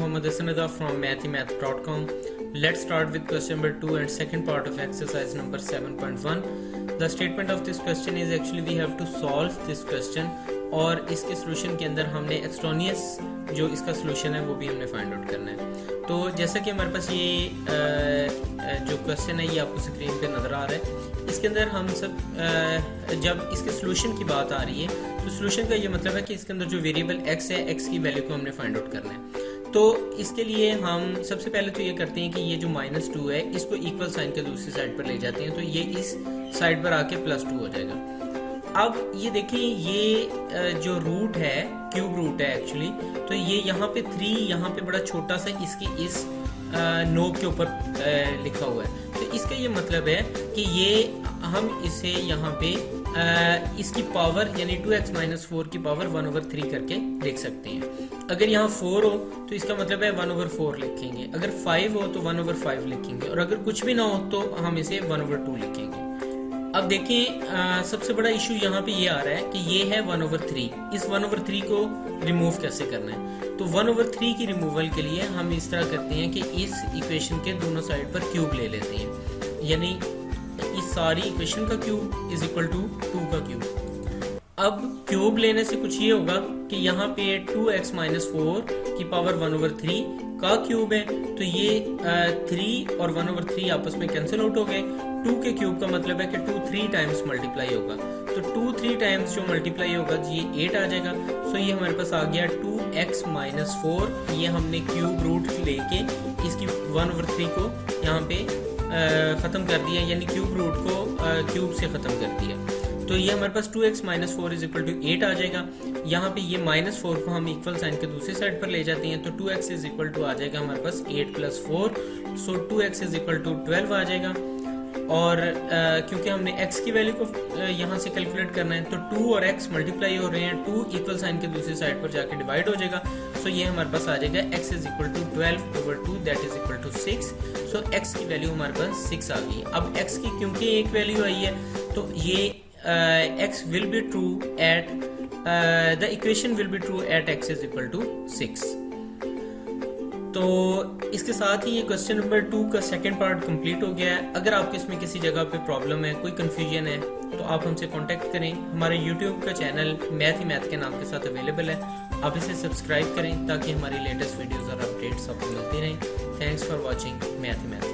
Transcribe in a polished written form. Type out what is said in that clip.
Muhammad Hassan Rida from mathemath.com. Let's start with question number 2 and second part of exercise number 7.1. The statement of this question is actually we have to solve this question और इसके solution के अंदर हमने एक्सट्रोनियस जो इसका solution है वो भी हमने फाइंड आउट करना है। तो जैसा कि हमारे पास ये जो क्वेश्चन है ये आपको स्क्रीन पे नज़र आ रहा है। इसके अंदर हम सब जब इसके सोल्यूशन की बात आ रही है तो सोल्यूशन का ये मतलब है कि इसके अंदर जो वेरिएबल x है x की वैल्यू को हमने फाइंड आउट करना है। तो इसके लिए हम सबसे पहले तो ये करते हैं कि ये जो -2 है इसको इक्वल साइन के दूसरी साइड पर ले जाते हैं, तो ये इस साइड पर आके +2 हो जाएगा। अब ये देखें ये जो रूट है क्यूब रूट है एक्चुअली, तो ये यहाँ पे 3 यहाँ पे बड़ा छोटा सा इसकी इस नोब के ऊपर लिखा हुआ है। तो इसका ये मतलब है कि ये हम इसे यहाँ पे इसकी पावर यानी 2x - 4 की पावर 1/3 करके लिख सकते हैं। अगर यहाँ 4 हो तो इसका मतलब है 1/4 लिखेंगे, अगर 5 हो तो 1/5 लिखेंगे, और अगर कुछ भी ना हो तो हम इसे 1/2 लिखेंगे। अब देखिए सबसे बड़ा इशू यहाँ पे ये आ रहा है कि ये है 1/3। इस 1/3 को रिमूव कैसे करना है? तो 1/3 की रिमूवल के लिए हम इस तरह करते हैं कि इस इक्वेशन के दोनों साइड पर क्यूब ले लेते हैं, यानी इस सारी इक्वेशन का क्यूब इज इक्वल टू 2 का क्यूब। अब क्यूब लेने से कुछ ये होगा कि यहाँ पे 2x - 4 की पावर 1/3 का क्यूब है, तो ये 3 और 1/3 आपस में कैंसिल आउट हो गए। 2 के क्यूब का मतलब है कि 2 3 टाइम्स मल्टीप्लाई होगा, तो 2 3 टाइम्स जो मल्टीप्लाई होगा ये 8 आ जाएगा। सो ये हमारे पास आ गया 2x - 4। ये हमने क्यूब रूट लेके इसकी 1/3 को यहाँ पे ख़त्म कर दिया, यानी क्यूब रूट को क्यूब से ख़त्म कर दिया। तो ये हमारे पास 2x - 4 इज इक्वल टू 8 आ जाएगा। यहाँ पे ये -4 को हम इक्वल साइन के दूसरी साइड पर ले जाते हैं, तो 2x इज इक्वल टू आ जाएगा हमारे पास 8 + 4, सो 2x इज इक्वल टू 12 आ जाएगा। और क्योंकि हमने x की वैल्यू को यहाँ से कैलकुलेट करना है तो 2 और x मल्टीप्लाई हो रहे हैं, 2 इक्वल साइन के दूसरी साइड पर जाके डिवाइड हो जाएगा। सो ये हमारे पास आ जाएगा x is equal to 12/2 that is equal to 6। So x की वैल्यू हमारे पास 6 आ गई। अब x की क्योंकि एक वैल्यू आई है तो ये x will be true at the equation will be true at x is equal to 6। तो इसके साथ ही ये क्वेश्चन नंबर 2 का सेकंड पार्ट कंप्लीट हो गया है। अगर आपको इसमें किसी जगह पे प्रॉब्लम है, कोई कंफ्यूजन है, तो आप हमसे कांटेक्ट करें। हमारे यूट्यूब का चैनल मैथ के नाम के साथ अवेलेबल है, आप इसे सब्सक्राइब करें ताकि हमारी लेटेस्ट वीडियोज़ और अपडेट्स आपको मिलती रहें। Thanks for watching math.